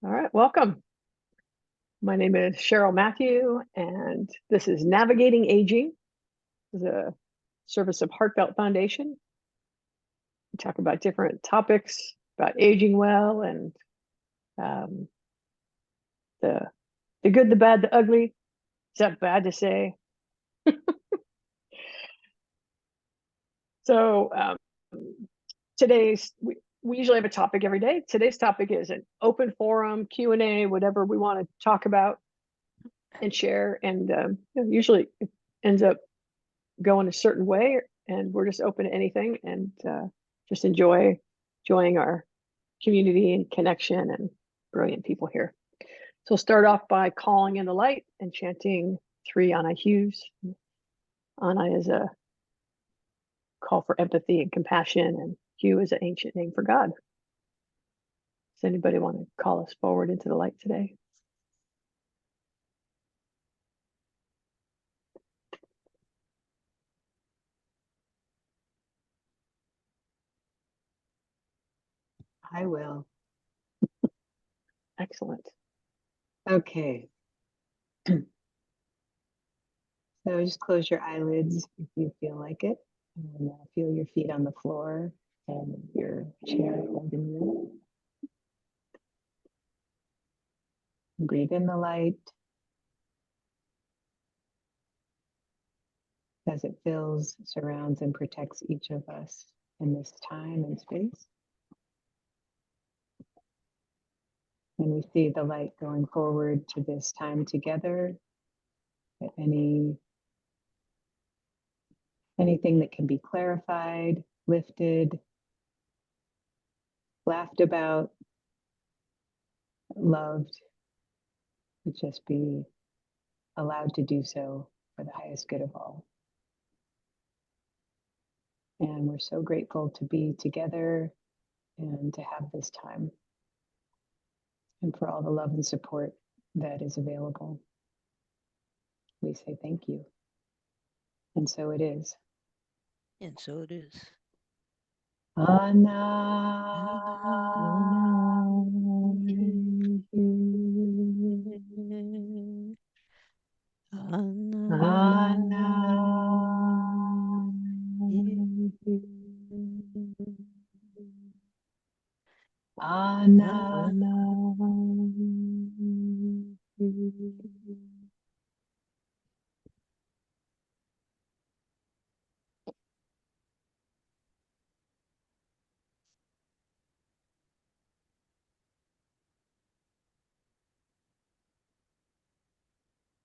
All right, welcome. My name is Cheryl Matthew, and this is Navigating Aging. This is a service of Heartfelt Foundation. We talk about different topics about aging well and um, the good, the bad, the ugly. Is that bad to say? So we usually have a topic every day. Today's topic is an open forum, Q&A, whatever we want to talk about and share. And usually it ends up going a certain way, and we're just open to anything and just enjoying our community and connection and brilliant people here. So start off by calling in the light and chanting 3 Anna Hughes. Anna is a call for empathy and compassion, and Hugh is an ancient name for God. Does anybody want to call us forward into the light today? I will. Excellent. Okay. So just close your eyelids if you feel like it. And feel your feet on the floor and your chair holding you. Breathe in the light as it fills, surrounds, and protects each of us in this time and space. And we see the light going forward to this time together. Anything that can be clarified, lifted, laughed about, loved, would just be allowed to do so for the highest good of all. And we're so grateful to be together and to have this time, and for all the love and support that is available. We say thank you. And so it is. And so it is.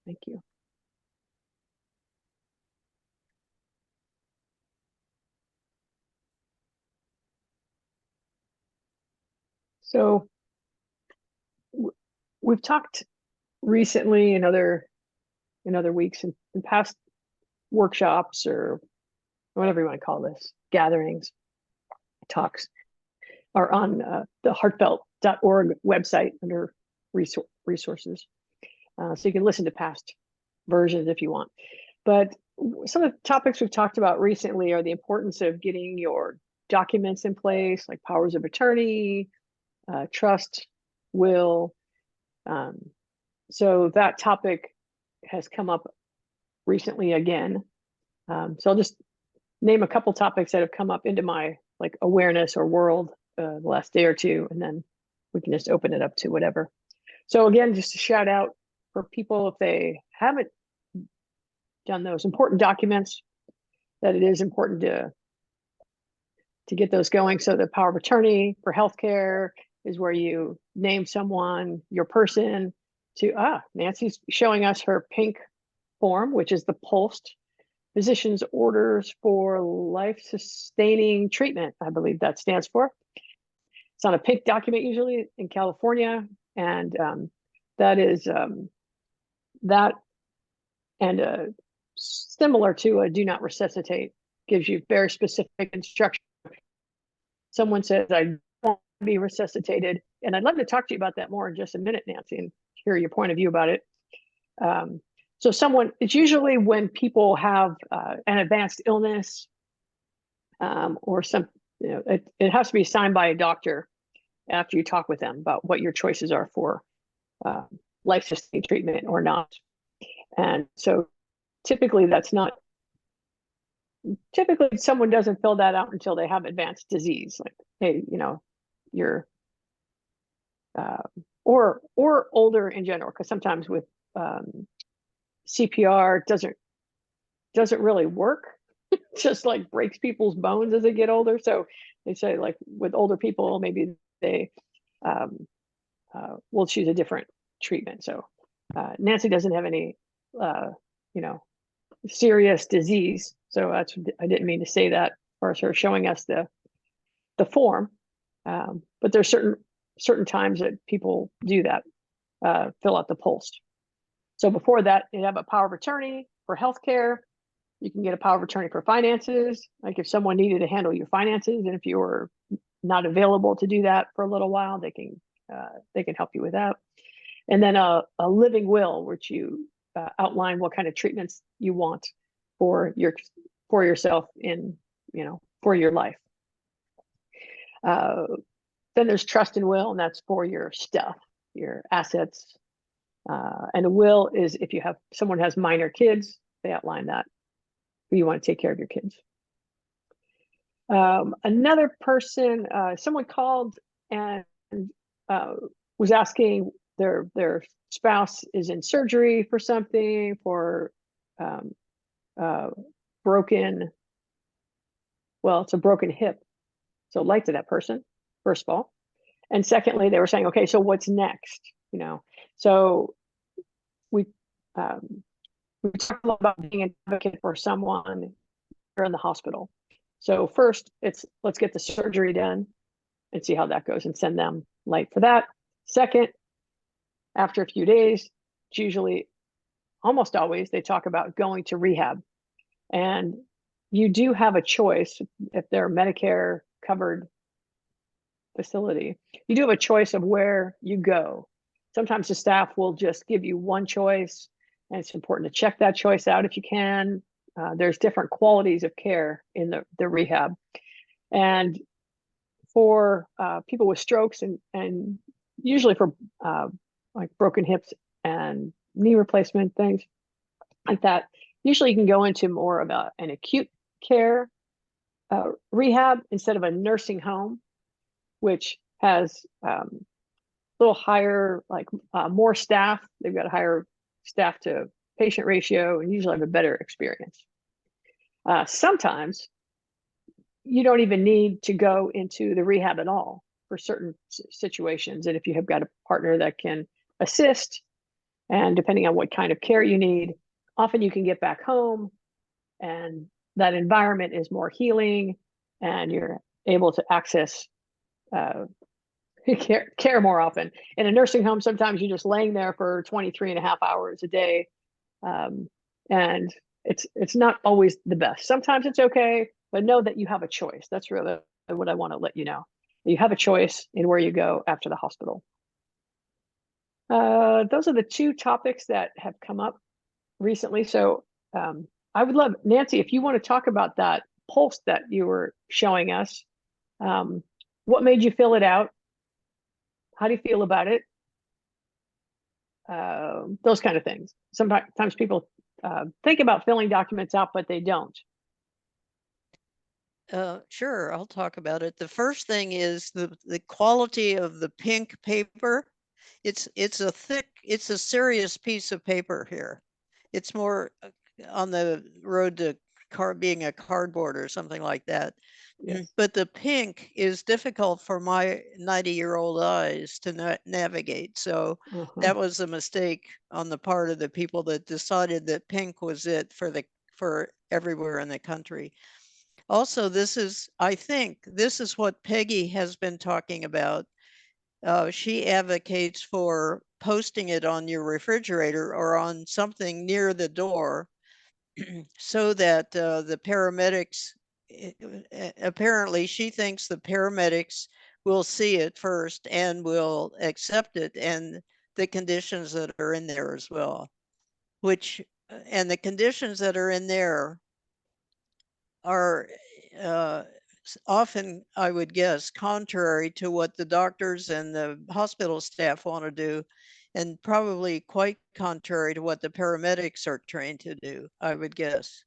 Thank you. So we've talked recently in other weeks and in past workshops or whatever you want to call this, gatherings, talks, are on the heartfelt.org website under resources. So you can listen to past versions if you want. But some of the topics we've talked about recently are the importance of getting your documents in place, like powers of attorney, trust, will. So that topic has come up recently again. So I'll just name a couple topics that have come up into my awareness or world the last day or two, and then we can just open it up to whatever. So again, just a shout out for people if they haven't done those important documents, that it is important to get those going. So the power of attorney for healthcare is where you name someone, your person, to Nancy's showing us her pink form, which is the PULSed Physician's Orders for Life-Sustaining Treatment, I believe that stands for. It's on a pink document usually in California, and that is that, and similar to a do not resuscitate, gives you very specific instruction. Someone says, I want to be resuscitated, and I'd love to talk to you about that more in just a minute, Nancy, and hear your point of view about it. So it's usually when people have an advanced illness or some, it has to be signed by a doctor. after you talk with them about what your choices are for life-sustaining treatment or not. And so typically someone doesn't fill that out until they have advanced disease, like, hey, you're or older in general, because sometimes with CPR doesn't really work. Just like breaks people's bones as they get older. So they say, like, with older people, maybe they will choose a different treatment. So Nancy doesn't have any serious disease, so I didn't mean to say that, or her showing us the form, but there's certain times that people do that, fill out the post. So before that, you have a power of attorney for healthcare. You can get a power of attorney for finances, like if someone needed to handle your finances, and if you were not available to do that for a little while, they can help you with that. And then a living will, which you outline what kind of treatments you want for yourself for your life. Then there's trust and will, and that's for your stuff, your assets. And a will is if someone has minor kids, they outline that you want to take care of your kids. Another person, someone called and was asking their spouse is in surgery for something, for it's a broken hip. So light to that person, first of all. And secondly, they were saying, okay, so what's next? So we talk a lot about being an advocate for someone in the hospital. So first, let's get the surgery done and see how that goes, and send them light for that. Second, after a few days, it's usually, almost always, they talk about going to rehab. And you do have a choice if they're Medicare covered facility. You do have a choice of where you go. Sometimes the staff will just give you one choice, and it's important to check that choice out if you can. There's different qualities of care in the rehab. And for people with strokes and usually for like broken hips and knee replacement, things like that, usually you can go into more of an acute care rehab instead of a nursing home, which has a little higher, more staff. They've got a higher staff to patient ratio and usually have a better experience. Sometimes you don't even need to go into the rehab at all for certain situations. And if you have got a partner that can assist, and depending on what kind of care you need, often you can get back home and that environment is more healing and you're able to access care more often. In a nursing home, sometimes you're just laying there for 23.5 hours a day. And it's not always the best. Sometimes it's okay, but know that you have a choice. That's really what I want to let you know. You have a choice in where you go after the hospital. Those are the two topics that have come up recently. So I would love, Nancy, if you want to talk about that post that you were showing us. What made you fill it out? How do you feel about it? Those kind of things. Sometimes people think about filling documents out, but they don't. Sure, I'll talk about it. The first thing is the quality of the pink paper. It's a serious piece of paper here. It's more on the road to being a cardboard or something like that. Yes. But the pink is difficult for my 90-year-old eyes to navigate. So that was a mistake on the part of the people that decided that pink was it for everywhere in the country. Also, I think this is what Peggy has been talking about. She advocates for posting it on your refrigerator or on something near the door so that the paramedics, apparently she thinks the paramedics will see it first and will accept it and the conditions that are in there as well, and the conditions that are in there are often, I would guess, contrary to what the doctors and the hospital staff want to do, and probably quite contrary to what the paramedics are trained to do, I would guess.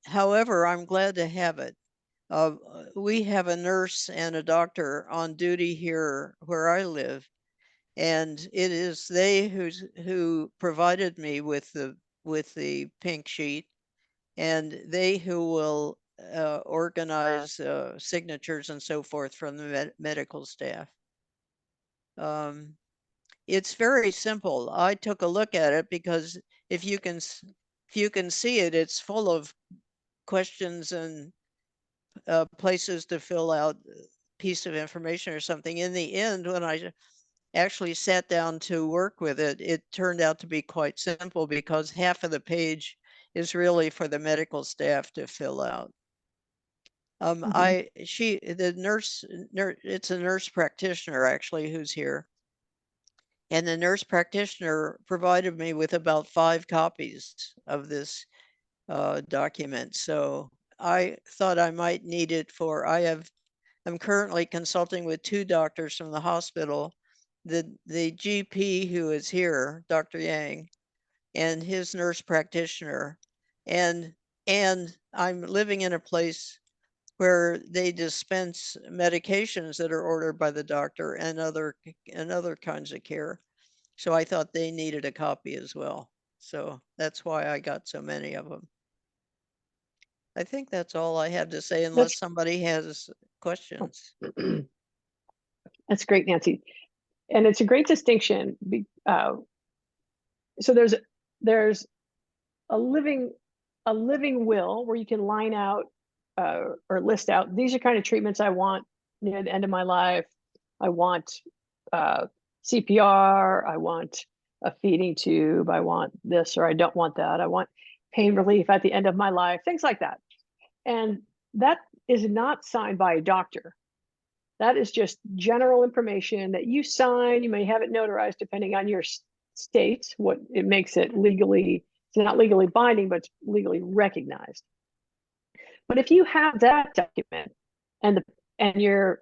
However, I'm glad to have it. We have a nurse and a doctor on duty here where I live, and it is they who provided me with the pink sheet, and they who will organize signatures and so forth from the medical staff. It's very simple. I took a look at it because if you can see it, it's full of questions and places to fill out piece of information or something. In the end, when I actually sat down to work with it, it turned out to be quite simple because half of the page is really for the medical staff to fill out. The nurse, it's a nurse practitioner actually who's here. And the nurse practitioner provided me with about 5 copies of this document. So I thought I might need it for, I'm currently consulting with 2 doctors from the hospital, the GP who is here, Dr. Yang, and his nurse practitioner. And I'm living in a place where they dispense medications that are ordered by the doctor and other kinds of care. So I thought they needed a copy as well. So that's why I got so many of them. I think that's all I had to say, unless somebody has questions. That's great, Nancy. And it's a great distinction. So there's a living will where you can line out or list out, these are kind of treatments I want near the end of my life. I want CPR, I want a feeding tube, I want this or I don't want that, I want pain relief at the end of my life, things like that. And that is not signed by a doctor. That is just general information that you sign. You may have it notarized depending on your state, what it makes it legally, it's not legally binding, but it's legally recognized. But if you have that document and you're,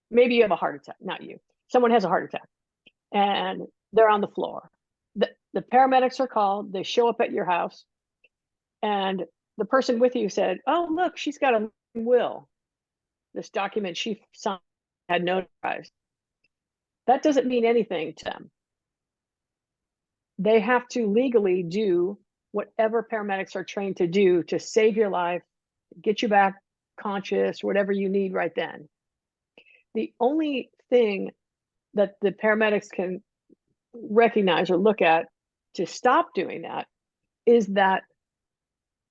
maybe you have a heart attack, not you, someone has a heart attack and they're on the floor. The paramedics are called, they show up at your house, and the person with you said, oh, look, she's got a will. This document she signed had notarized. That doesn't mean anything to them. They have to legally do whatever paramedics are trained to do to save your life, get you back conscious, whatever you need right then. The only thing that the paramedics can recognize or look at to stop doing that is that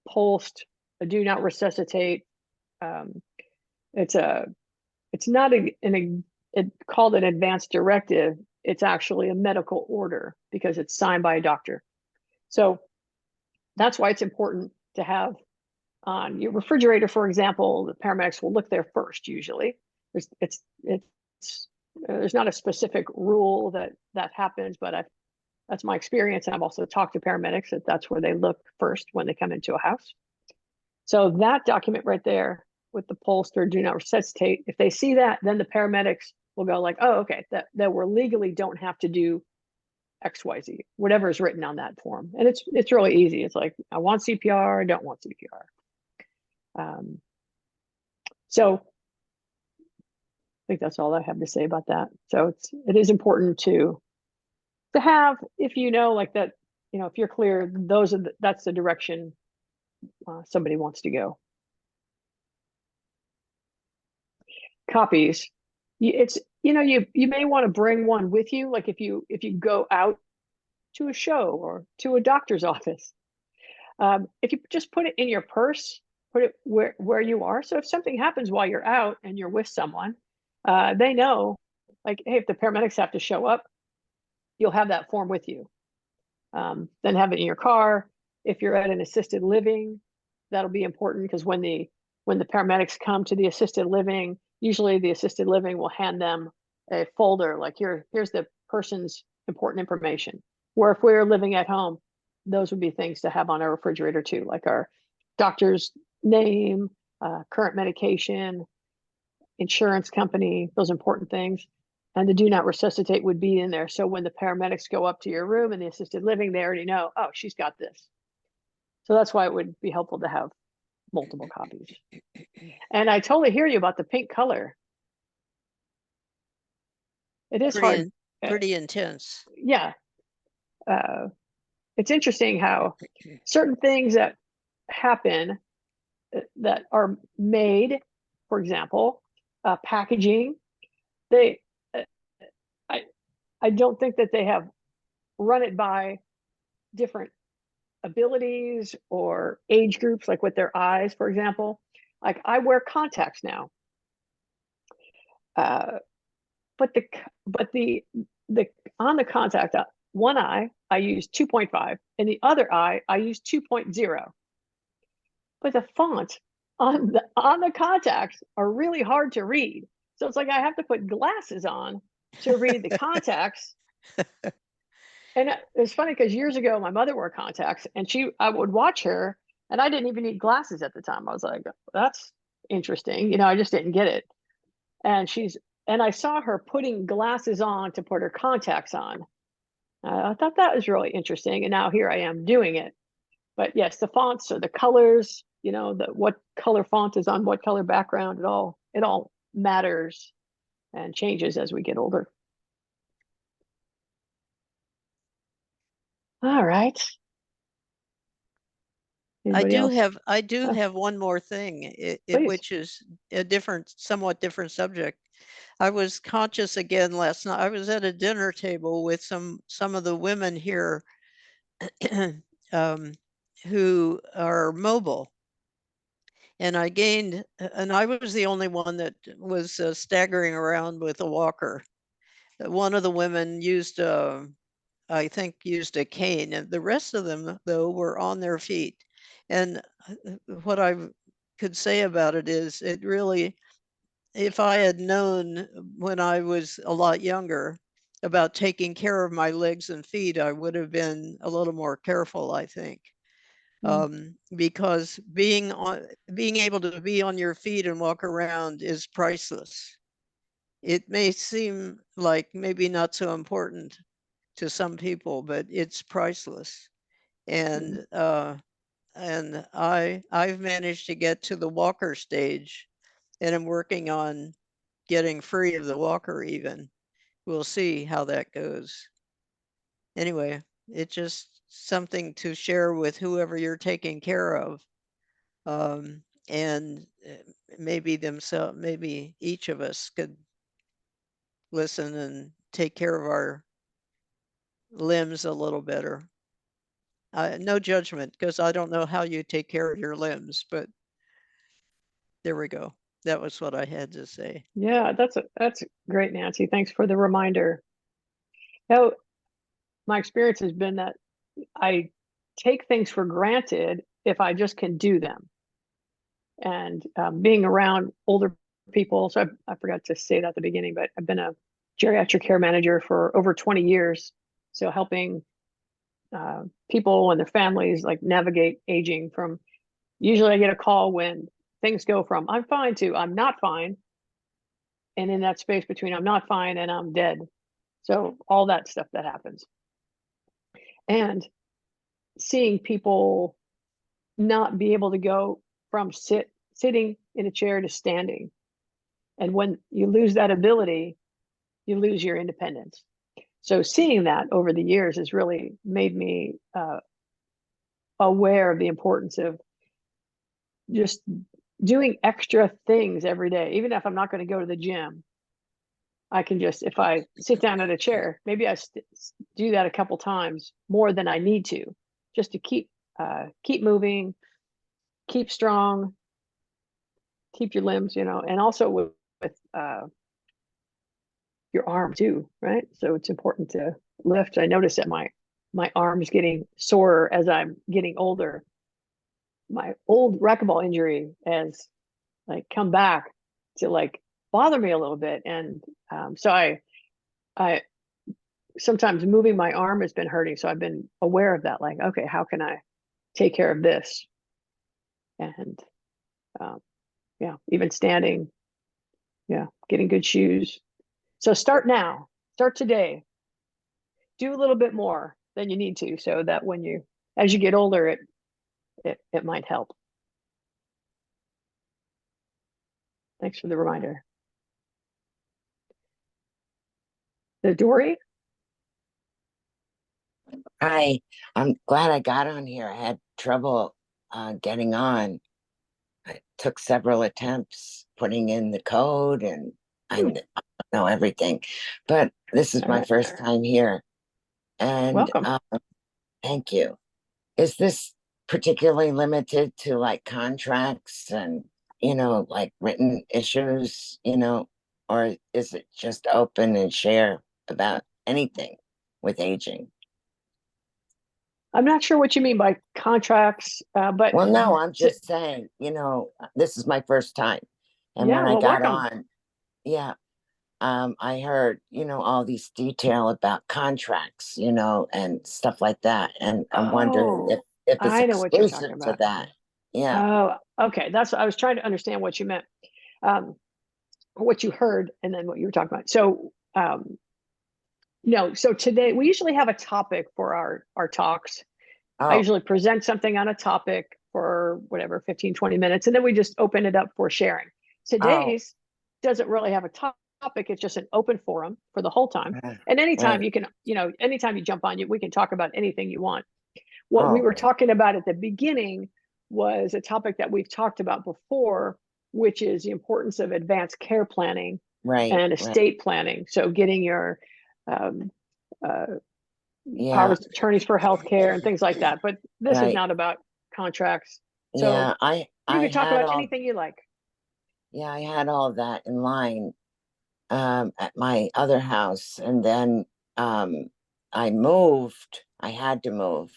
pulsed, a do not resuscitate. It's not it's called an advanced directive. It's actually a medical order because it's signed by a doctor. So that's why it's important to have on your refrigerator, for example, the paramedics will look there first usually. There's not a specific rule that happens, but that's my experience. And I've also talked to paramedics that's where they look first when they come into a house. So that document right there with the pulse or do not resuscitate, if they see that, then the paramedics will go like, oh, okay, that we're legally don't have to do XYZ, whatever is written on that form. And it's really easy. It's like, I want CPR, I don't want CPR. So I think that's all I have to say about that. So it is important to have, if you know, like that, if you're clear, that's the direction somebody wants to go. Copies. It's, you may want to bring one with you. Like if you go out to a show or to a doctor's office, if you just put it in your purse, put it where you are. So if something happens while you're out and you're with someone, they know, like, hey, if the paramedics have to show up, you'll have that form with you. Then have it in your car. If you're at an assisted living, that'll be important because when the paramedics come to the assisted living, usually the assisted living will hand them a folder like, here's the person's important information. Where if we're living at home, those would be things to have on our refrigerator too, like our doctor's name, current medication, insurance company, those important things. And the do not resuscitate would be in there. So when the paramedics go up to your room and the assisted living, they already know, oh, she's got this. So that's why it would be helpful to have multiple copies. And I totally hear you about the pink color. It is hard. Pretty intense. Yeah. It's interesting how certain things that happen that are made, for example, packaging, they, I don't think that they have run it by different abilities or age groups, like with their eyes, for example. Like I wear contacts now, but the on the contact, one eye I use 2.5, and the other eye I use 2.0. But the font on the contacts are really hard to read. So it's like I have to put glasses on to read the contacts. And it's funny because years ago, my mother wore contacts, and I would watch her, and I didn't even need glasses at the time. I was like, that's interesting. You know, I just didn't get it. And I saw her putting glasses on to put her contacts on. I thought that was really interesting. And now here I am doing it. But yes, the fonts or the colors, you know, what color font is on what color background, it all matters and changes as we get older. All right. Anybody else? I do Oh. have one more thing, Please. which is a somewhat different subject. I was conscious again last night. I was at a dinner table with some of the women here who are mobile. And I was the only one that was staggering around with a walker. One of the women I think used a cane, and the rest of them, though, were on their feet. And what I could say about it is it really, if I had known when I was a lot younger about taking care of my legs and feet, I would have been a little more careful, I think. Because being able to be on your feet and walk around is priceless. It may seem like maybe not so important to some people, but it's priceless. And I've managed to get to the walker stage, and I'm working on getting free of the walker even. We'll see how that goes. Anyway, it's just something to share with whoever you're taking care of. And maybe each of us could listen and take care of our limbs a little better. No judgment, because I don't know how you take care of your limbs, but there we go. That was what I had to say. Yeah, that's great, Nancy. Thanks for the reminder. Now, my experience has been that I take things for granted if I just can do them. And being around older people, so I forgot to say that at the beginning, but I've been a geriatric care manager for over 20 years. So helping people and their families like navigate aging. From usually I get a call when things go from I'm fine to I'm not fine, and in that space between I'm not fine and I'm dead. So all that stuff that happens, and seeing people not be able to go from sitting in a chair to standing, and when you lose that ability, you lose your independence. So seeing that over the years has really made me aware of the importance of just doing extra things every day. Even if I'm not going to go to the gym, I can just, if I sit down at a chair, maybe I do that a couple times more than I need to, just to keep moving, keep strong, keep your limbs, you know, and also with your arm too, right? So it's important to lift. I notice that my arm's getting sore as I'm getting older. My old racquetball injury has like come back to like bother me a little bit, and so I sometimes moving my arm has been hurting. So I've been aware of that. Like, okay, how can I take care of this? And Yeah, even standing. Yeah, getting good shoes. So start now. Start today. Do a little bit more than you need to, so that when you, as you get older, it might help. Thanks for the reminder. The Dory. Hi, I'm glad I got on here. I had trouble getting on. I took several attempts putting in the code and I know everything, but this is All my right. first time here. And Welcome. thank you. Is this particularly limited to like contracts and, like written issues, or is it just open and share about anything with aging? I'm not sure what you mean by contracts, but Well, no, I'm t- just saying, this is my first time. And yeah, when I well, got welcome. on, yeah, I heard, all these detail about contracts, and stuff like that. And I'm wondering Oh, if it's I know what you're talking exclusive to about. that. Yeah. Oh, okay. I was trying to understand what you meant, um, what you heard, and then what you were talking about. So, no, so today we usually have a topic for our talks. I Oh, usually present something on a topic for whatever, 15, 20 minutes, and then we just open it up for sharing. oh, Today's doesn't really have a topic. It's just an open forum for the whole time. And anytime right. you can, anytime you jump on, we can talk about anything you want. What we Oh, were talking about at the beginning was a topic that we've talked about before, which is the importance of advanced care planning right, and right. estate planning. So getting your um, uh, Yeah, powers of attorneys for healthcare and things like that. But this is right. not about contracts. So Yeah, I you I can talk had about all anything you like. yeah, I had all that in line at my other house, and then I moved. I had to move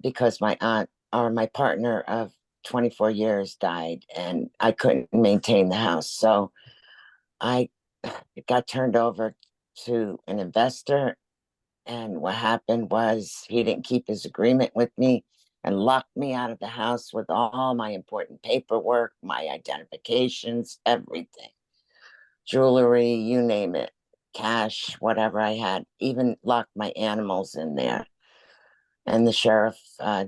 because my aunt or my partner of 24 years died, and I couldn't maintain the house. So I it got turned over to an investor. And what happened was he didn't keep his agreement with me and locked me out of the house with all my important paperwork, my identifications, everything, jewelry, you name it, cash, whatever I had, even locked my animals in there. And the sheriff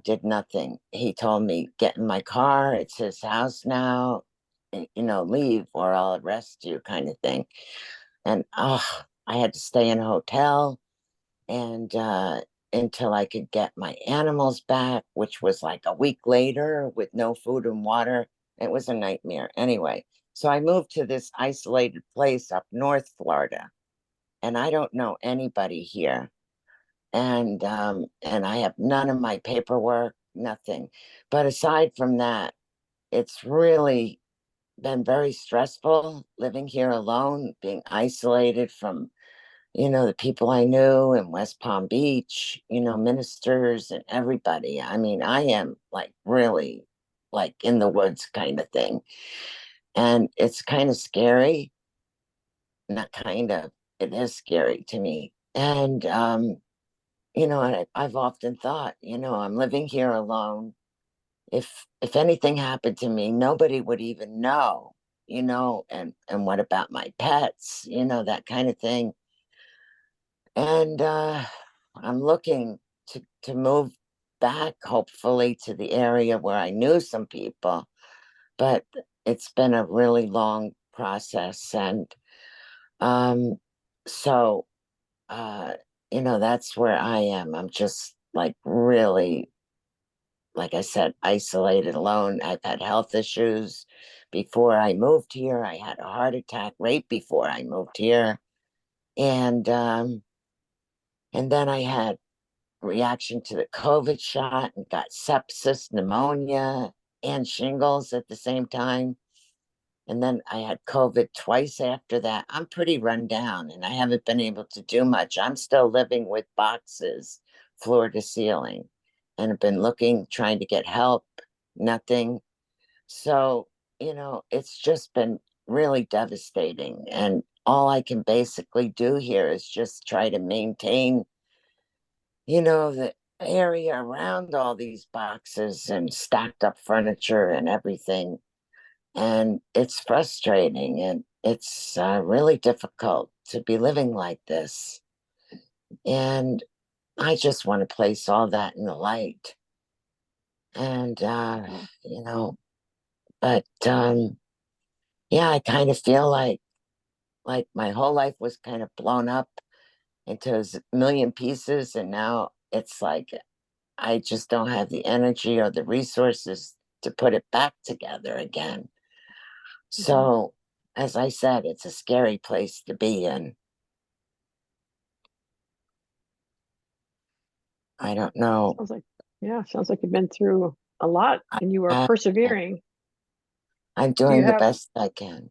did nothing. He told me, get in my car. It's his house now. Leave or I'll arrest you, kind of thing. And I had to stay in a hotel and until I could get my animals back, which was like a week later with no food and water. It was a nightmare. Anyway, so I moved to this isolated place up North Florida, and I don't know anybody here. And I have none of my paperwork, nothing. But aside from that, it's really been very stressful living here alone, being isolated from the people I knew in West Palm Beach, ministers and everybody. I mean, I am like really like in the woods kind of thing. And it's kind of scary. Not kind of, it is scary to me. And, I've often thought, I'm living here alone. If anything happened to me, nobody would even know, and what about my pets, that kind of thing. And I'm looking to move back, hopefully, to the area where I knew some people, but it's been a really long process. And um, so, uh, that's where I am. I'm just like really, like I said, isolated, alone. I've had health issues before I moved here. I had a heart attack right before I moved here. And then I had reaction to the COVID shot and got sepsis, pneumonia, and shingles at the same time. And then I had COVID twice after that. I'm pretty run down and I haven't been able to do much. I'm still living with boxes, floor to ceiling, and have been looking, trying to get help, nothing. So, it's just been really devastating. And all I can basically do here is just try to maintain the area around all these boxes and stacked up furniture and everything. And it's frustrating, and it's really difficult to be living like this. And I just want to place all that in the light. And, but yeah, I kind of feel like my whole life was kind of blown up into a million pieces. And now it's like I just don't have the energy or the resources to put it back together again. So, as I said, it's a scary place to be in. I don't know. Sounds like you've been through a lot and you are I, persevering. I'm Do you doing the have best I can.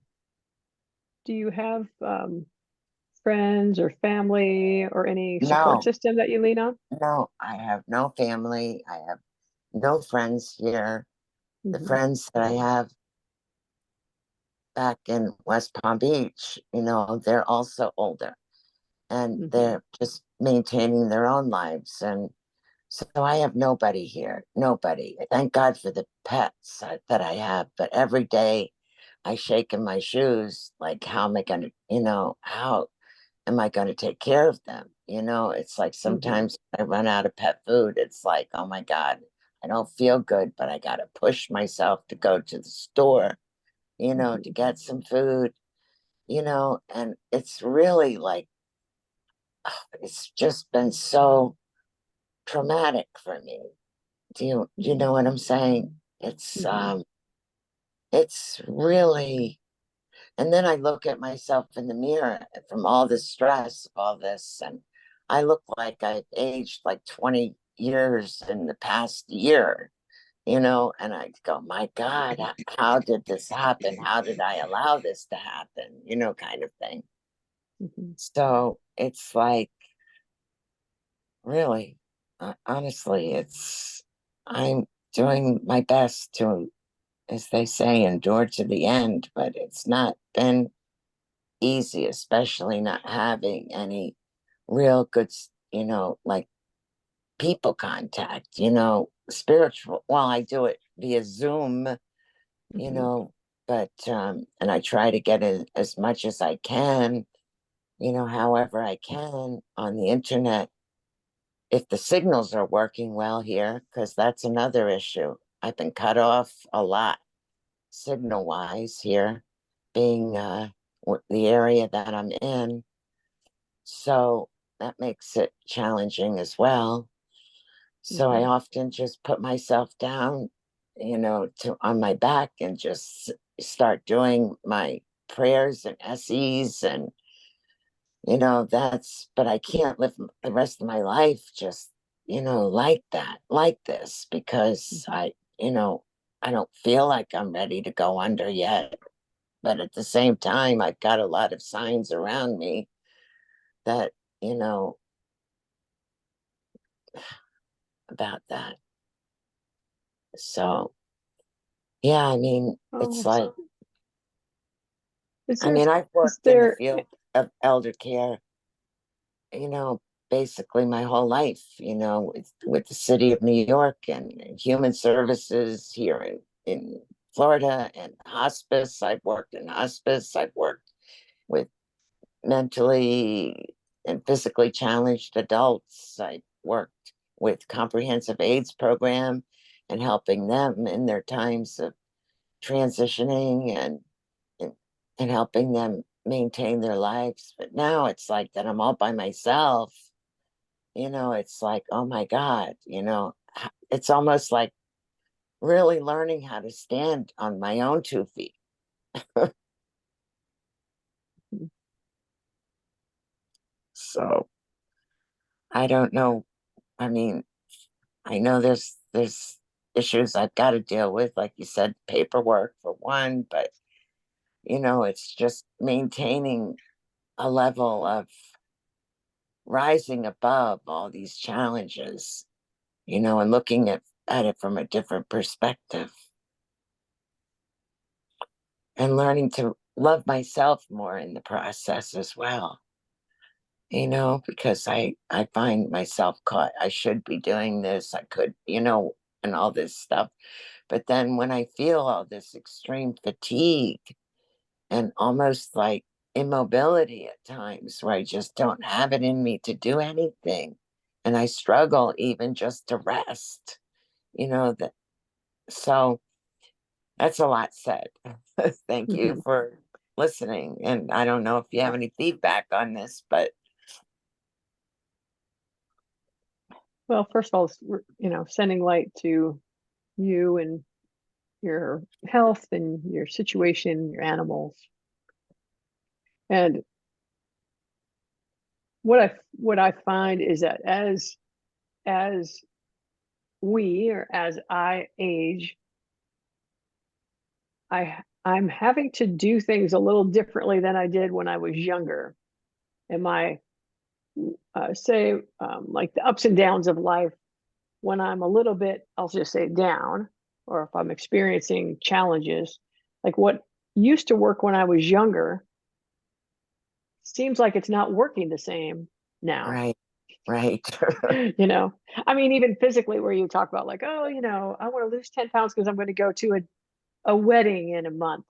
friends or family or any support No, system that you lean on? no, I have no family. I have no friends here. The Mhm, friends that I have back in West Palm Beach, they're also older and mhm, they're just maintaining their own lives. And so I have nobody here, nobody. Thank God for the pets that I have, but every day I shake in my shoes, like, how am I going to, how am I going to take care of them? It's like mhm, sometimes I run out of pet food. It's like, oh my God, I don't feel good, but I got to push myself to go to the store, to mhm, get some food, and it's really like, it's just been so traumatic for me. Do you mhm, know what I'm saying? mhm, It's really, and then I look at myself in the mirror from all the stress of all this, and I look like I've aged like 20 years in the past year, and I go, my God, how did this happen? How did I allow this to happen? Kind of thing. mhm. So it's like, really, honestly, I'm doing my best to, as they say, endure to the end, but it's not been easy, especially not having any real good, like people contact, spiritual. Well, I do it via Zoom, Mhm, but, and I try to get in as much as I can, however I can on the internet. If the signals are working well here, because that's another issue. I've been cut off a lot signal wise here, being the area that I'm in. So that makes it challenging as well. So I mhm, often just put myself down, to on my back and just start doing my prayers and SEs, and but I can't live the rest of my life just, like that, like this, because mhm, I don't feel like I'm ready to go under yet. But at the same time, I've got a lot of signs around me that, you know, about that. So, yeah, I mean, it's Oh, like, is I there mean, I've is worked in the there field of elder care, you know, basically my whole life, with the city of New York and human services here in Florida, and hospice. I've worked in hospice. I've worked with mentally and physically challenged adults. I worked with comprehensive AIDS program and helping them in their times of transitioning, and, and helping them maintain their lives. But now it's like that I'm all by myself. It's like, oh my God, it's almost like really learning how to stand on my own 2 feet. So I don't know. I mean, I know there's issues I've got to deal with, like you said, paperwork for one, but it's just maintaining a level of rising above all these challenges, and looking at it from a different perspective, and learning to love myself more in the process as well. Because I find myself caught, I should be doing this, I could, and all this stuff. But then when I feel all this extreme fatigue and almost like immobility at times where I just don't have it in me to do anything, and I struggle even just to rest, that. So that's a lot said. Thank you Mhm. for listening. And I don't know if you have any feedback on this, but Well, first of all, sending light to you and your health and your situation, your animals. And what I find is that as we, or as I age, I'm having to do things a little differently than I did when I was younger. And my say like the ups and downs of life, when I'm a little bit, I'll just say down, or if I'm experiencing challenges, like what used to work when I was younger seems like it's not working the same now. right, right. I mean, even physically, where you talk about like, oh, I want to lose 10 pounds because I'm going to go to a wedding in a month.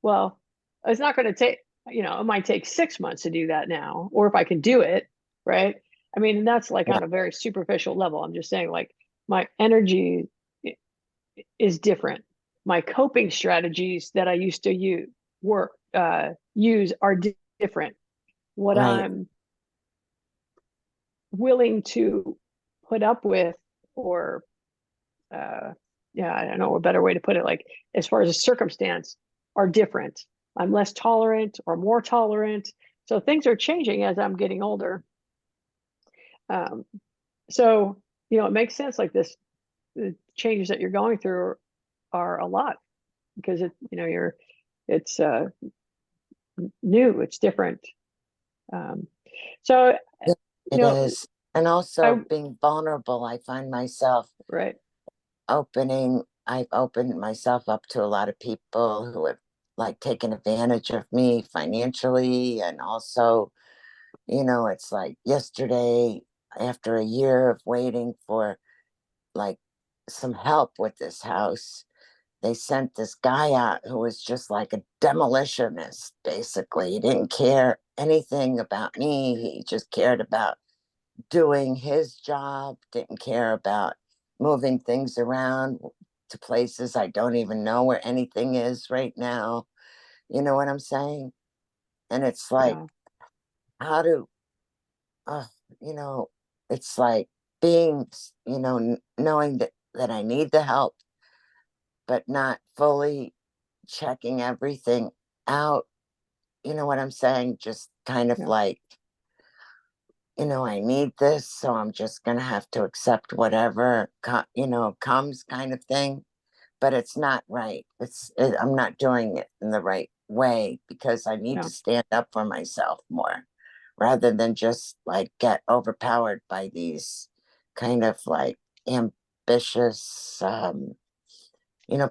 Well, it's not going to take, it might take 6 months to do that now, or if I can do it, right? I mean, that's like Yeah, on a very superficial level. I'm just saying, like, my energy is different. My coping strategies that I used to use are different. What right. I'm willing to put up with, or I don't know a better way to put it, like as far as a circumstance, are different. I'm less tolerant or more tolerant. So things are changing as I'm getting older. Um, so, it makes sense, like the changes that you're going through are a lot, because it's new, it's different. Um, so, Yeah, you it know, is. And I, also being vulnerable, I find myself right. I've opened myself up to a lot of people who have like taken advantage of me financially. And also, it's like yesterday, after a year of waiting for like some help with this house, they sent this guy out who was just like a demolitionist, basically. He didn't care anything about me. He just cared about doing his job, didn't care about moving things around to places I don't even know where anything is right now. You know what I'm saying? And it's like, Yeah. how do, uh, you know, it's like being, knowing that I need the help, but not fully checking everything out. You know what I'm saying? Just kind of Yeah. like, I need this, so I'm just gonna have to accept whatever comes, kind of thing. But it's not right. I'm not doing it in the right way, because I need Yeah. to stand up for myself more, rather than just like get overpowered by these kind of like ambitious,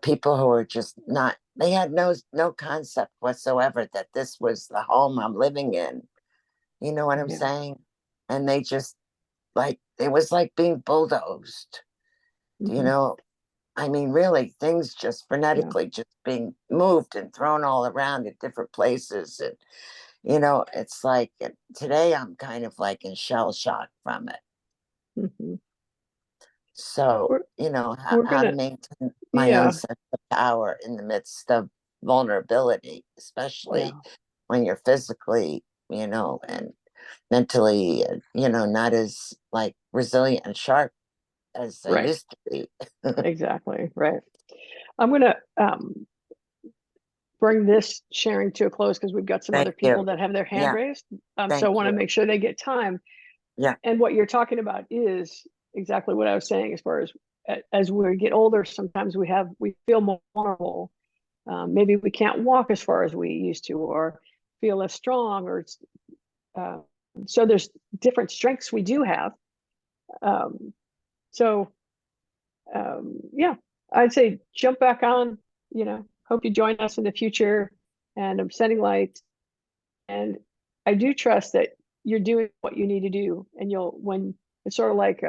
people who are just not. They had no concept whatsoever that this was the home I'm living in. You know what I'm Yeah. saying? And they just, like, it was like being bulldozed, you Mhm. know? I mean, really, things just Yeah. frenetically just being moved and thrown all around at different places. And, it's like today I'm kind of like in shell shock from it. Mhm. So, We're we're how to gonna, maintain my own yeah. sense of power in the midst of vulnerability, especially Yeah. when you're physically, and mentally, not as like resilient and sharp as I Right. used to be. Exactly. Right. I'm gonna bring this sharing to a close, because we've got some Thank other people you. that have their hand Yeah, raised. So I thank want to you. make sure they get time. Yeah, And what you're talking about is exactly what I was saying, as far as we get older, sometimes we feel more vulnerable. Maybe we can't walk as far as we used to, or feel as strong, or uh, so there's different strengths we do have. Um, so yeah, I'd say jump back on. Hope you join us in the future. And I'm sending light. And I do trust that you're doing what you need to do. And when it's sort of like,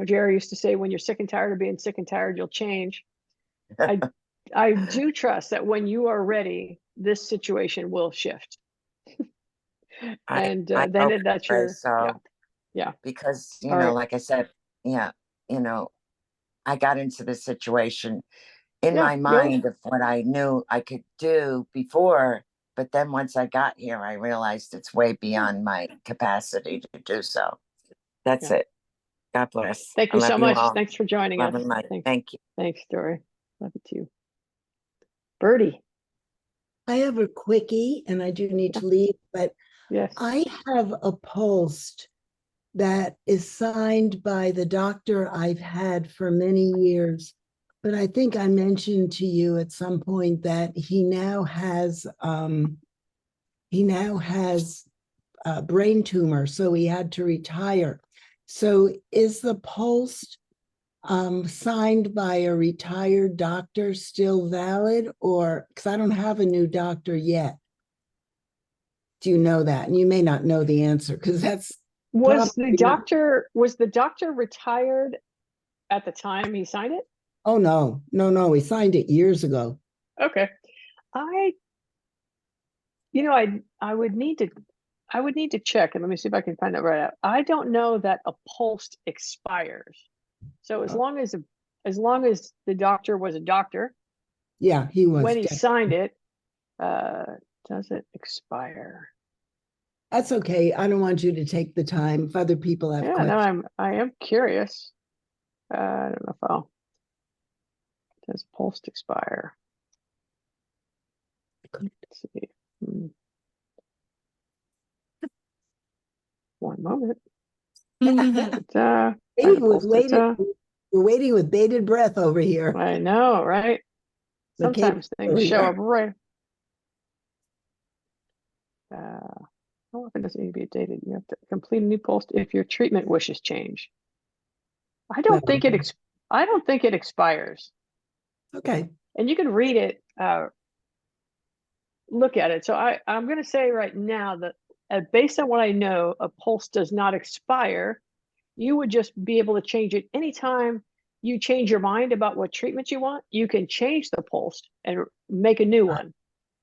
Jerry used to say, when you're sick and tired of being sick and tired, you'll change. I do trust that when you are ready, this situation will shift. And I then hope that's anyway, your, yeah, so, yeah. because, All right. like I said, yeah, I got into this situation in Yeah, my go. mind of what I knew I could do before. But then once I got here, I realized it's way beyond my capacity to do so. That's Yeah. it. God bless. Thank I you so love you much. all. Thanks for joining Love us. and light. Thanks. Thank you. Thanks, Dory. Love you too. Birdie. I have a quickie and I do need to leave, but Yes. I have a post that is signed by the doctor I've had for many years. But I think I mentioned to you at some point that he now has a brain tumor, so he had to retire. So is the post signed by a retired doctor still valid, or because I don't have a new doctor yet? Do you know that? And you may not know the answer because that's Was probably the not- doctor retired at the time he signed it? Oh no, he signed it years ago. Okay. I would need to check, and let me see if I can find that right out. I don't know that a post expires. So as long as the doctor was a doctor Yeah, he was. when he signed it, does it expire? That's okay. I don't want you to take the time if other people have Yeah, questions. no, I am curious. I don't know if does post expire? Let's see. One moment. Hey, we're waiting with bated breath over here. I know, right? Sometimes things show up right. How often does it need to be dated? You have to complete a new post if your treatment wishes change. I don't think it expires. Okay. And you can read it, look at it. So I'm going to say right now that based on what I know, a post does not expire. You would just be able to change it anytime you change your mind about what treatment you want. You can change the post and make a new one.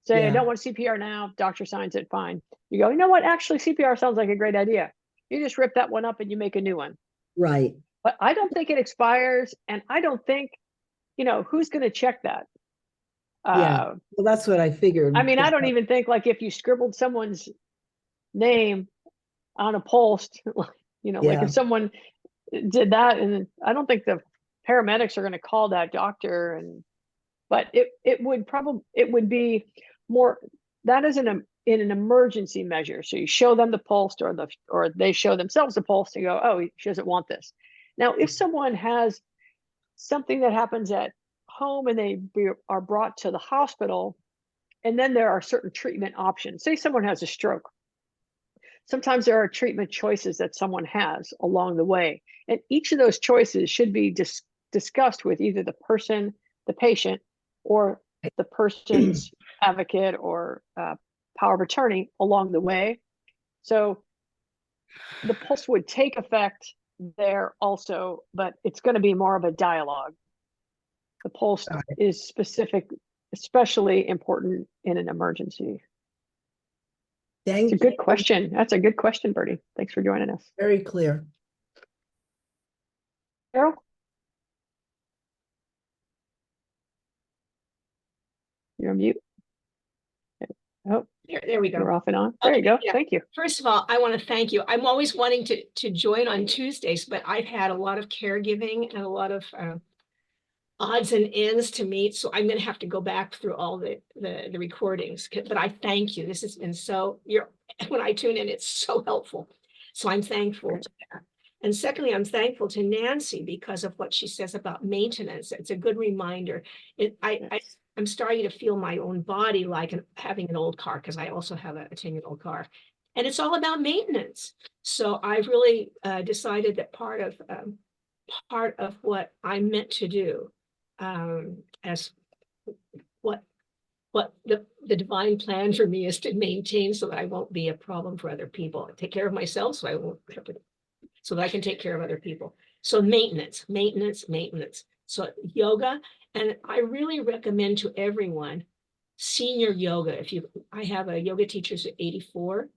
Say, I don't want CPR now, doctor signs it, fine. You go, you know what? Actually, CPR sounds like a great idea. You just rip that one up and you make a new one. Right. But I don't think it expires. And I don't think, who's going to check that? Well, that's what I figured. I mean, I don't even think like if you scribbled someone's name on a post, like if someone did that, and I don't think the paramedics are going to call that doctor. But it would be more, that is in an emergency measure. So you show them the pulse, or they show themselves the pulse and go, oh, she doesn't want this. Now, if someone has something that happens at home and they are brought to the hospital, and then there are certain treatment options. Say someone has a stroke. Sometimes there are treatment choices that someone has along the way. And each of those choices should be discussed with either the patient, or the person's advocate or power of attorney along the way. So the pulse would take effect there also, but it's going to be more of a dialogue. The pulse is especially important in an emergency. It's a good question. That's a good question, Bertie. Thanks for joining us. Very clear. Carol? You're on mute. Oh, there we go. You're off and on. There you go. Yeah. Thank you. First of all, I want to thank you. I'm always wanting to join on Tuesdays, but I've had a lot of caregiving and a lot of odds and ends to meet. So I'm going to have to go back through all the recordings. But I thank you. This has been when I tune in, it's so helpful. So I'm thankful to that. And secondly, I'm thankful to Nancy because of what she says about maintenance. It's a good reminder. I'm starting to feel my own body like having an old car, because I also have a 10-year-old car. And it's all about maintenance. So I've really decided that part of what I'm meant to do, as what the divine plan for me is to maintain, so that I won't be a problem for other people. I take care of myself so that I can take care of other people. So maintenance. So yoga And I really recommend to everyone senior yoga. I have a yoga teacher who's 84,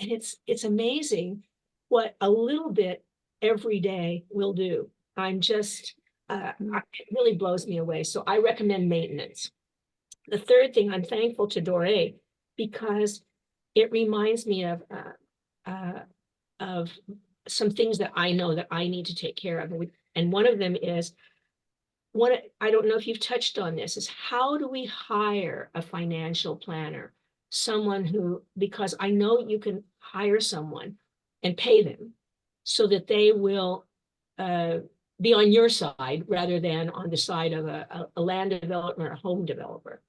and it's amazing what a little bit every day will do. It really blows me away. So I recommend maintenance. The third thing, I'm thankful to Doré because it reminds me of some things that I know that I need to take care of. And one of them is, I don't know if you've touched on this, is how do we hire a financial planner? Someone who, because I know you can hire someone and pay them so that they will be on your side rather than on the side of a land developer or a home developer.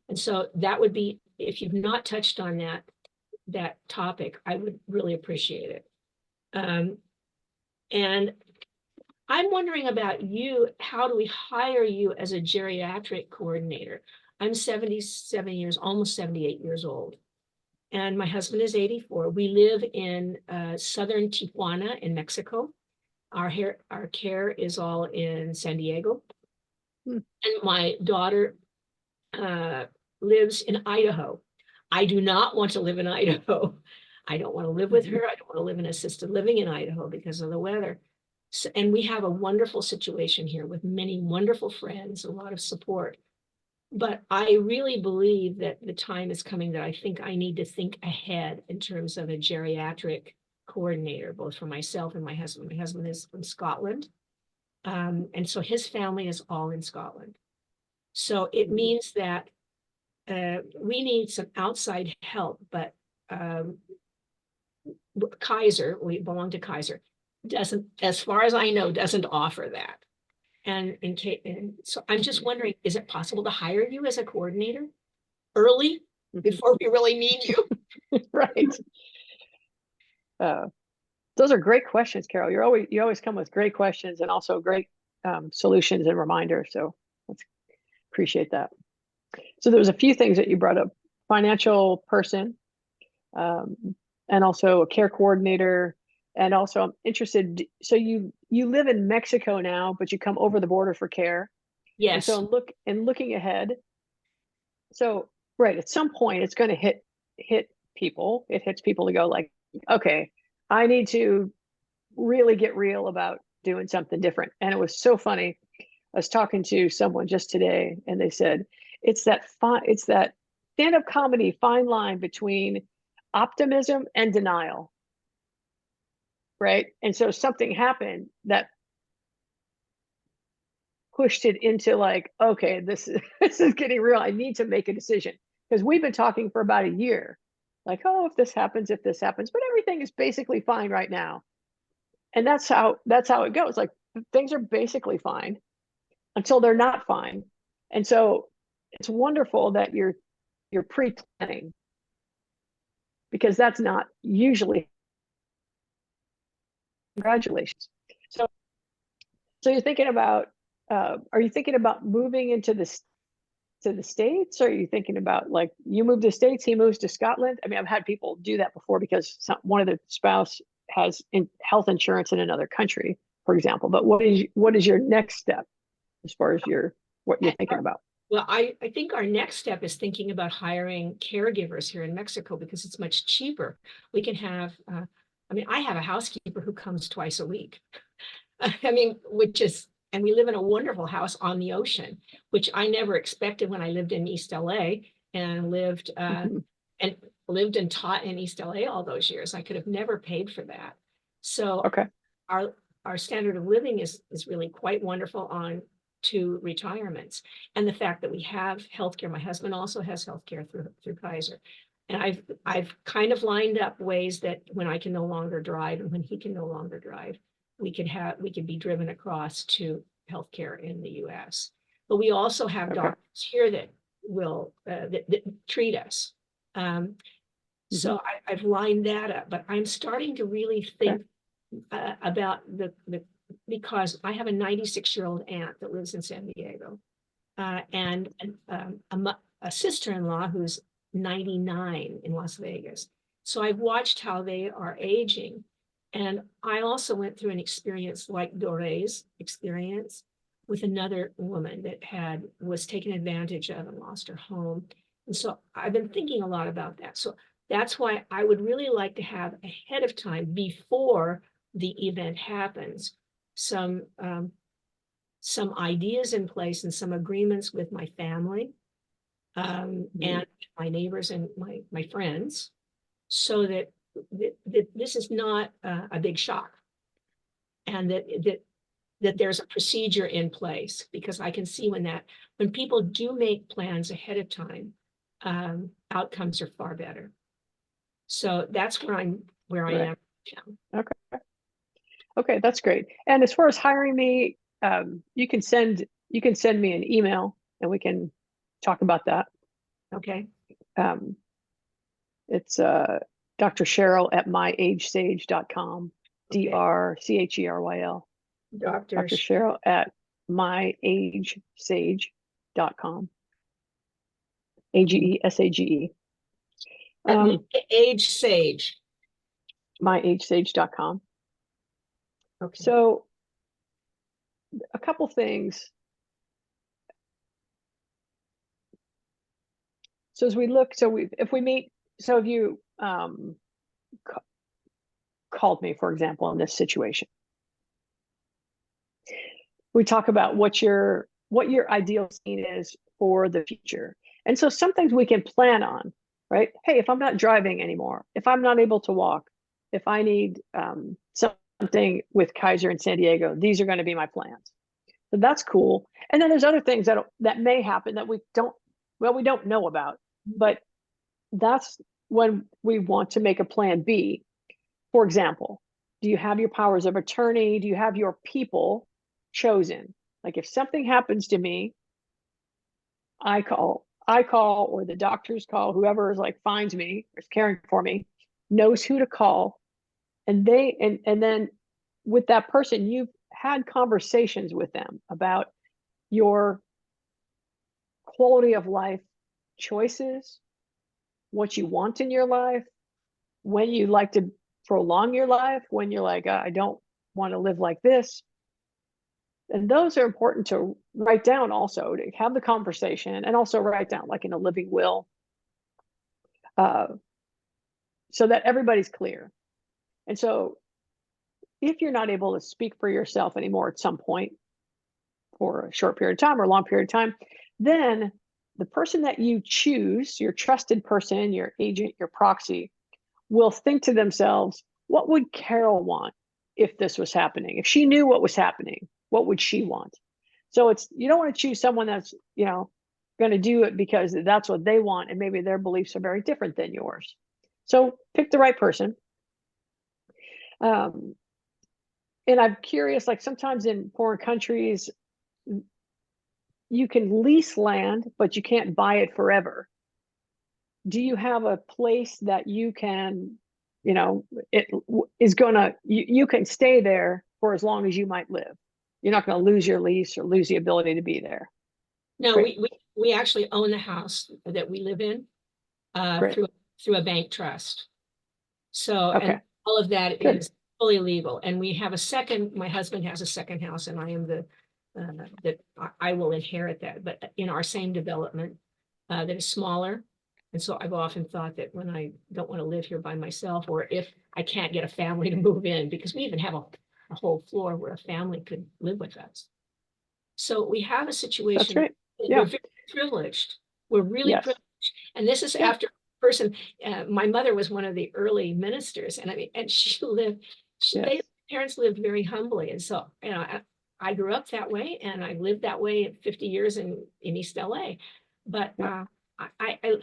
And so that would be, if you've not touched on that topic, I would really appreciate it. And I'm wondering about you, how do we hire you as a geriatric coordinator? I'm 77 years, almost 78 years old. And my husband is 84. We live in southern Tijuana in Mexico. Our care is all in San Diego. And my daughter lives in Idaho. I do not want to live in Idaho. I don't want to live with her. I don't want to live in assisted living in Idaho because of the weather. So, and we have a wonderful situation here with many wonderful friends, a lot of support. But I really believe that the time is coming that I think I need to think ahead in terms of a geriatric coordinator, both for myself and my husband. My husband is from Scotland. And so his family is all in Scotland. So it means that we need some outside help, but Kaiser, we belong to Kaiser, doesn't, as far as I know, doesn't offer that. And so I'm just wondering, is it possible to hire you as a coordinator early before we really need you? Right. Those are great questions, Carol. You always come with great questions and also great solutions and reminders. So let's appreciate that. So there was a few things that you brought up: financial person, and also a care coordinator. And also, I'm interested. So you live in Mexico now, but you come over the border for care. Yes. And so looking ahead. So right, at some point, it's going to hit people. It hits people to go like, okay, I need to really get real about doing something different. And it was so funny. I was talking to someone just today, and they said it's that stand-up comedy fine line between optimism and denial, right? And so something happened that pushed it into like, okay, this is getting real. I need to make a decision, because we've been talking for about a year, like, oh, if this happens, but everything is basically fine right now. And that's how it goes. Like, things are basically fine until they're not fine. And so it's wonderful that you're pre-planning, because that's not usually. Congratulations. So you're thinking about, are you thinking about moving to the States? Or are you thinking about, like, you move to the States, he moves to Scotland? I mean, I've had people do that before because one of the spouse has health insurance in another country, for example. But what is your next step as far as what you're thinking about? Well, I think our next step is thinking about hiring caregivers here in Mexico, because it's much cheaper. We can have, I have a housekeeper who comes twice a week. I mean, and we live in a wonderful house on the ocean, which I never expected when I lived in East LA and lived and taught in East LA all those years. I could have never paid for that. So Okay. Our standard of living is really quite wonderful on to retirements. And the fact that we have healthcare, my husband also has healthcare through Kaiser. And I've kind of lined up ways that when I can no longer drive and when he can no longer drive, we could be driven across to healthcare in the US. But we also have doctors here that will that treat us. So I've lined that up, but I'm starting to really think about because I have a 96-year-old aunt that lives in San Diego, and a sister-in-law who's 99 in Las Vegas. So I've watched how they are aging. And I also went through an experience like Doré's experience, with another woman that was taken advantage of and lost her home. And so I've been thinking a lot about that. So that's why I would really like to have ahead of time, before the event happens, some ideas in place and some agreements with my family, and my neighbors and my friends, so that this is not a big shock, and that there's a procedure in place, because I can see when people do make plans ahead of time, outcomes are far better. So that's where I am now. Okay, that's great. And as far as hiring me, you can send me an email and we can talk about that. Okay. It's Dr. Cheryl at myagesage.com. Okay. DrCheryl. Dr. Cheryl at myagesage.com. AGESAGE. Age Sage. Myagesage.com. Okay. So a couple things. So as we look, if we meet, so if you called me, for example, in this situation, we talk about what your ideal scene is for the future. And so some things we can plan on, right? Hey, if I'm not driving anymore, if I'm not able to walk, if I need something with Kaiser in San Diego, these are going to be my plans. So that's cool. And then there's other things that may happen that we don't know about, but that's when we want to make a plan B. For example, do you have your powers of attorney? Do you have your people chosen? Like if something happens to me, I call, or the doctors call, whoever is like finds me or is caring for me, knows who to call. And then with that person, you've had conversations with them about your quality of life choices, what you want in your life, when you like to prolong your life, when you're like, I don't want to live like this. And those are important to write down, also to have the conversation, and also write down like in a living will, so that everybody's clear. And so if you're not able to speak for yourself anymore at some point for a short period of time or a long period of time, then the person that you choose, your trusted person, your agent, your proxy, will think to themselves, what would Carol want if this was happening? If she knew what was happening, what would she want? So you don't want to choose someone that's, going to do it because that's what they want, and maybe their beliefs are very different than yours. So pick the right person. And I'm curious, like sometimes in foreign countries, you can lease land, but you can't buy it forever. Do you have a place that you can, it is gonna, you can stay there for as long as you might live? You're not going to lose your lease or lose the ability to be there. No, Great. we actually own the house that we live in through a bank trust. So, Okay. and all of that Good. is fully legal. And we have my husband has a second house, and I am that I will inherit that, but in our same development that is smaller. And so I've often thought that when I don't want to live here by myself, or if I can't get a family to move in, because we even have a whole floor where a family could live with us. So we have a situation. That's right. Yeah. We're very privileged. We're really Yes. privileged. And this is after a person, my mother was one of the early ministers, and she lived, parents lived very humbly. And so, I grew up that way, and I lived that way 50 years in East LA. But I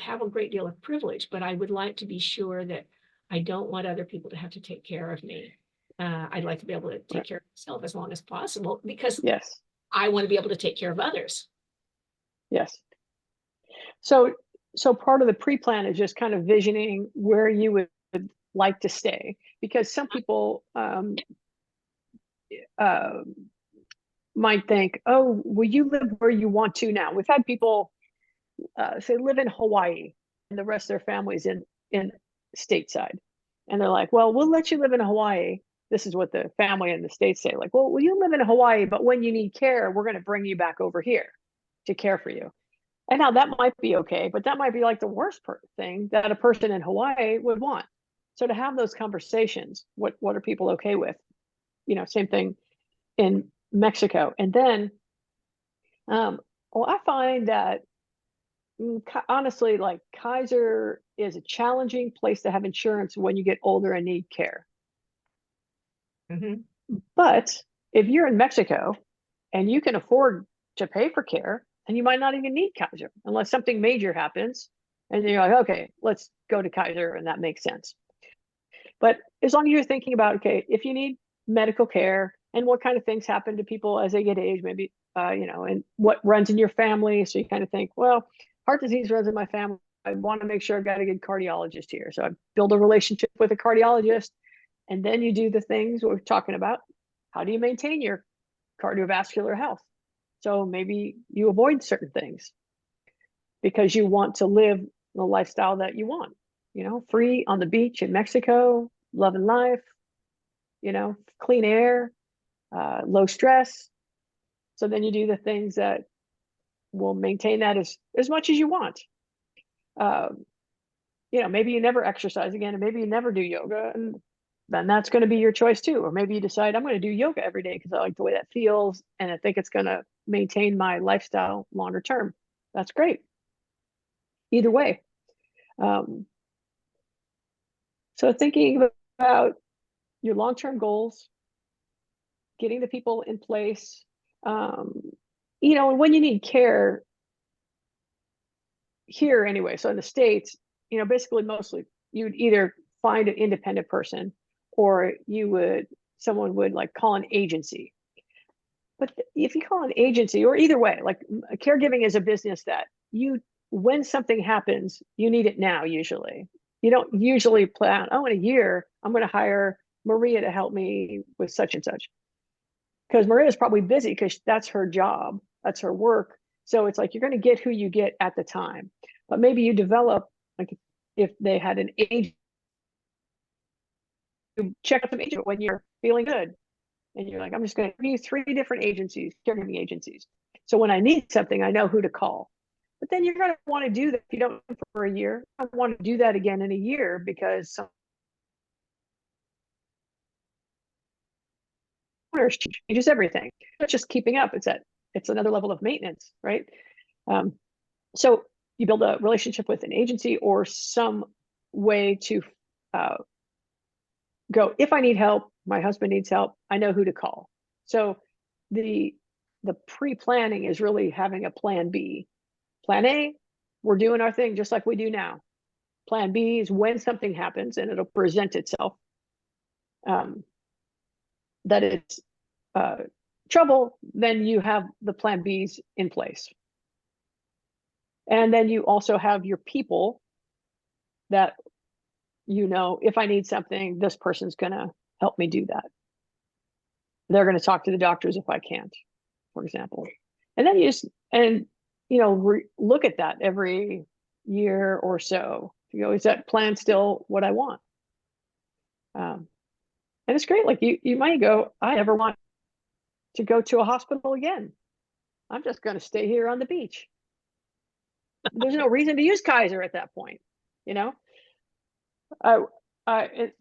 have a great deal of privilege, but I would like to be sure that I don't want other people to have to take care of me. I'd like to be able to take care of myself as long as possible, because I want to be able to take care of others. Yes. So part of the pre-plan is just kind of visioning where you would like to stay, because some people might think, oh, will you live where you want to now? We've had people say live in Hawaii, and the rest of their families in stateside, and they're like, well, we'll let you live in Hawaii, this is what the family in the States say, like, well, you live in Hawaii, but when you need care, we're going to bring you back over here to care for you. And now that might be okay, but that might be like the worst thing that a person in Hawaii would want. So to have those conversations, what are people okay with? Same thing in Mexico. And then, well, I find that honestly, like Kaiser is a challenging place to have insurance when you get older and need care. Mhm. But if you're in Mexico and you can afford to pay for care, and you might not even need Kaiser unless something major happens. And you're like, okay, let's go to Kaiser, and that makes sense. But as long as you're thinking about, okay, if you need medical care and what kind of things happen to people as they get age, maybe, and what runs in your family. So you kind of think, well, heart disease runs in my family. I want to make sure I've got a good cardiologist here. So I build a relationship with a cardiologist. And then you do the things we're talking about. How do you maintain your cardiovascular health? So maybe you avoid certain things because you want to live the lifestyle that you want, free on the beach in Mexico, loving life, clean air, low stress. So then you do the things that will maintain that as much as you want. Maybe you never exercise again, and maybe you never do yoga, and then that's going to be your choice too. Or maybe you decide, I'm going to do yoga every day because I like the way that feels, and I think it's going to maintain my lifestyle longer term. That's great. Either way. So thinking about your long-term goals, getting the people in place, and when you need care here anyway. So in the States, basically mostly you'd either find an independent person or someone would like call an agency. But if you call an agency, or either way, like caregiving is a business that when something happens, you need it now. Usually you don't usually plan, in a year, I'm going to hire Maria to help me with such and such. Because Maria's probably busy because that's her job. That's her work. So it's like, you're going to get who you get at the time, but maybe you develop, like if they had an agent, you check out some agent when you're feeling good. And you're like, I'm just going to use 3 different agencies, caregiving agencies. So when I need something, I know who to call. But then you're going to want to do that if you don't for a year. I want to do that again in a year because some owners changes everything. It's just keeping up. It's another level of maintenance, right? So you build a relationship with an agency or some way to go, if I need help, my husband needs help, I know who to call. So the pre-planning is really having a plan B. Plan A, we're doing our thing just like we do now. Plan B is when something happens and it'll present itself, that it's trouble, then you have the plan Bs in place. And then you also have your people that, if I need something, this person's going to help me do that. They're going to talk to the doctors if I can't, for example. And then you just, look at that every year or so. Is that plan still what I want? And it's great. Like you might go, I never want to go to a hospital again. I'm just going to stay here on the beach. There's no reason to use Kaiser at that point, and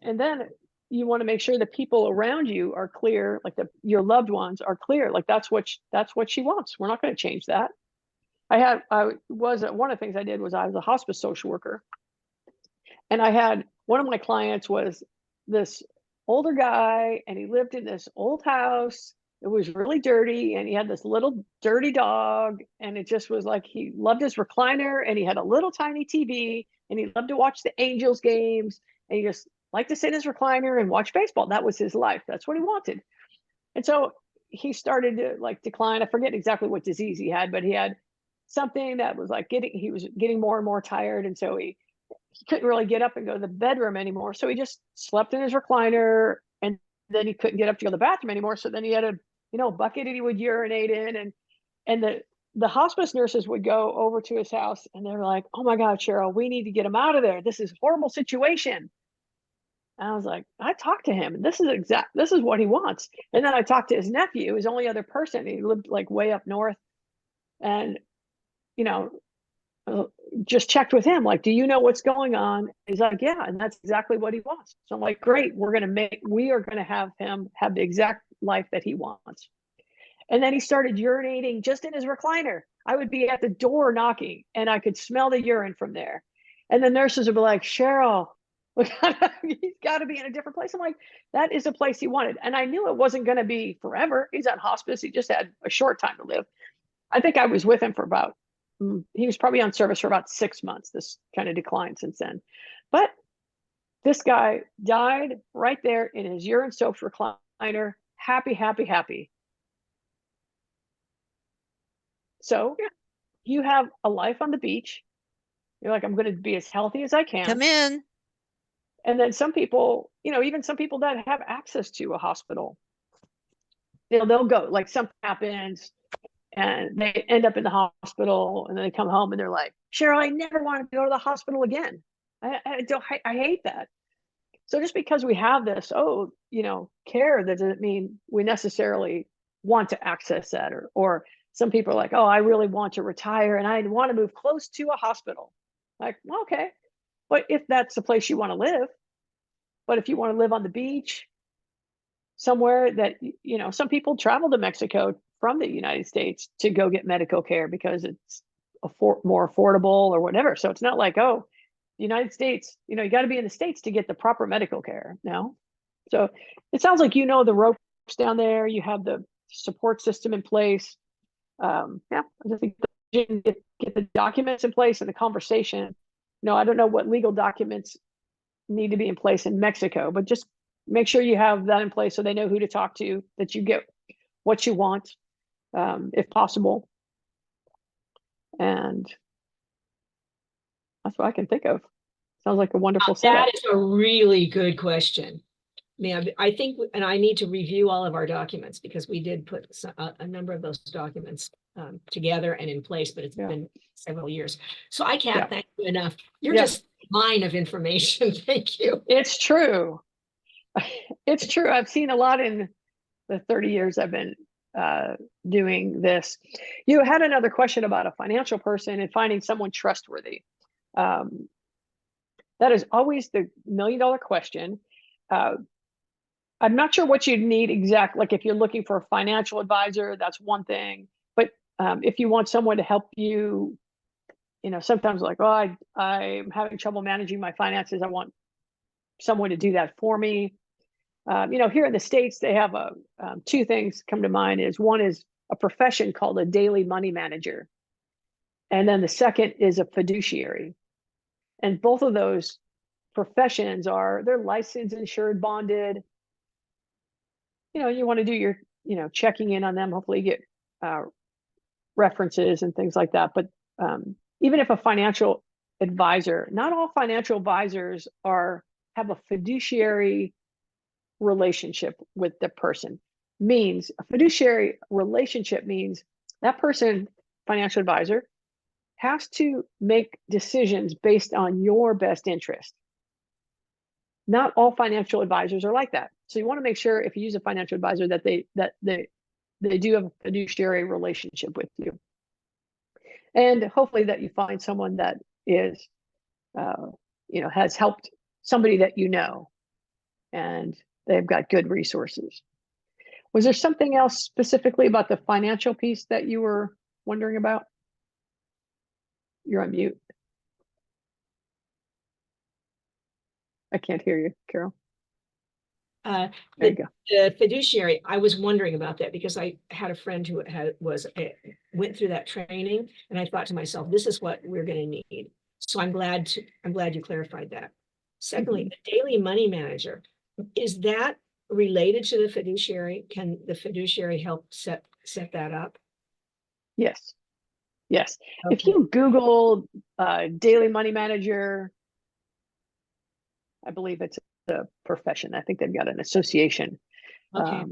then you want to make sure the people around you are clear, like your loved ones are clear, like that's what she wants. We're not going to change that. One of the things I did was I was a hospice social worker, and I had one of my clients was this older guy, and he lived in this old house. It was really dirty, and he had this little dirty dog, and it just was like he loved his recliner, and he had a little tiny TV, and he loved to watch the Angels games, and he just liked to sit in his recliner and watch baseball. That was his life. That's what he wanted. And so he started to like decline. I forget exactly what disease he had, but he had something that was like he was getting more and more tired, and so he couldn't really get up and go to the bedroom anymore. So he just slept in his recliner, and then he couldn't get up to go to the bathroom anymore. So then he had a bucket that he would urinate in, and the hospice nurses would go over to his house, and they're like, oh my God, Cheryl, we need to get him out of there. This is a horrible situation. And I was like, I talked to him, and this is what he wants. And then I talked to his nephew, his only other person. He lived like way up north, and you know, uh, just checked with him, like, do you know what's going on? He's like, yeah, and that's exactly what he wants. So I'm like, great, we are gonna have him have the exact life that he wants. And then he started urinating just in his recliner. I would be at the door knocking, and I could smell the urine from there. And the nurses would be like, Cheryl, he's got to be in a different place. I'm like, that is a place he wanted. And I knew it wasn't going to be forever. He's on hospice. He just had a short time to live. I think I was with him for about, he was probably on service for about 6 months. This kind of declined since then. But this guy died right there in his urine soaked recliner. Happy, happy, happy. So you have a life on the beach. You're like, I'm going to be as healthy as I can. Come in. And then some people, even some people that have access to a hospital, they'll go, like something happens and they end up in the hospital, and then they come home and they're like, Cheryl, I never want to go to the hospital again. I hate that. So just because we have this, care, that doesn't mean we necessarily want to access that, or some people are like, oh, I really want to retire and I want to move close to a hospital. Like, well, okay, but if that's the place you want to live, but if you want to live on the beach somewhere that, some people travel to Mexico from the United States to go get medical care because it's more affordable or whatever. So it's not like, oh, the United States, you got to be in the States to get the proper medical care. No. So it sounds like, the ropes down there, you have the support system in place. I just think get the documents in place and the conversation. I don't know what legal documents need to be in place in Mexico, but just make sure you have that in place so they know who to talk to, that you get what you want, if possible. And that's what I can think of. Sounds like a wonderful setup. That is a really good question. I think, and I need to review all of our documents, because we did put a number of those documents together and in place, but it's been several years. So I can't thank you enough. You're just a mine of information. Thank you. It's true. It's true. I've seen a lot in the 30 years I've been doing this. You had another question about a financial person and finding someone trustworthy. That is always the million-dollar question. I'm not sure what you'd need exactly. Like if you're looking for a financial advisor, that's one thing. But if you want someone to help you, sometimes like, oh, I'm having trouble managing my finances, I want someone to do that for me. Here in the States, they have two things come to mind. One is a profession called a daily money manager. And then the second is a fiduciary. And both of those professions they're licensed, insured, bonded. You want to do your, checking in on them, hopefully get references and things like that. But even if a financial advisor, not all financial advisors have a fiduciary relationship with the person. Means a fiduciary relationship means that person, financial advisor, has to make decisions based on your best interest. Not all financial advisors are like that. So you want to make sure if you use a financial advisor that they do have a fiduciary relationship with you. And hopefully that you find someone that is, has helped somebody that and they've got good resources. Was there something else specifically about the financial piece that you were wondering about? You're on mute. I can't hear you, Carol. There you go. The fiduciary, I was wondering about that because I had a friend who went through that training, and I thought to myself, this is what we're going to need. So I'm glad you clarified that. Secondly, the daily money manager, is that related to the fiduciary? Can the fiduciary help set that up? Yes. Okay. If you Google daily money manager, I believe it's a profession. I think they've got an association. Okay.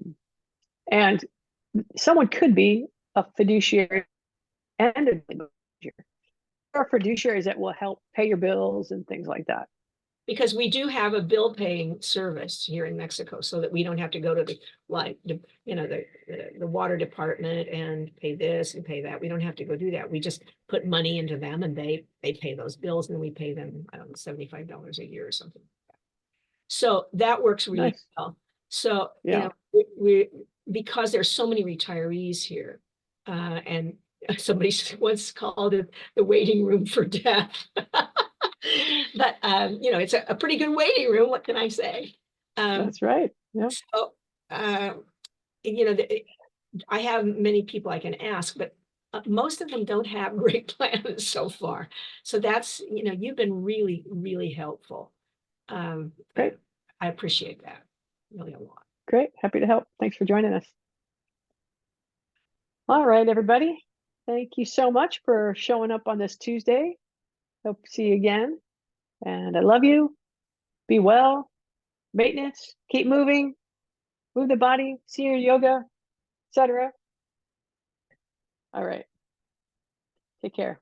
And someone could be a fiduciary and a daily manager. There are fiduciaries that will help pay your bills and things like that. because we do have a bill paying service here in Mexico, so that we don't have to go to the the water department and pay this and pay that. We don't have to go do that. We just put money into them and they pay those bills, and we pay them, I don't know, $75 a year or something. So that works really Nice. well. So, Yeah. we because there's so many retirees here, and somebody once called it the waiting room for death. But, it's a pretty good waiting room. What can I say? That's right. Yeah. So, I have many people I can ask, but most of them don't have great plans so far. So that's, you've been really, really helpful. Great. I appreciate that really a lot. Great. Happy to help. Thanks for joining us. All right, everybody. Thank you so much for showing up on this Tuesday. Hope to see you again. And I love you. Be well. Maintenance. Keep moving. Move the body. See your yoga, etc. All right. Take care.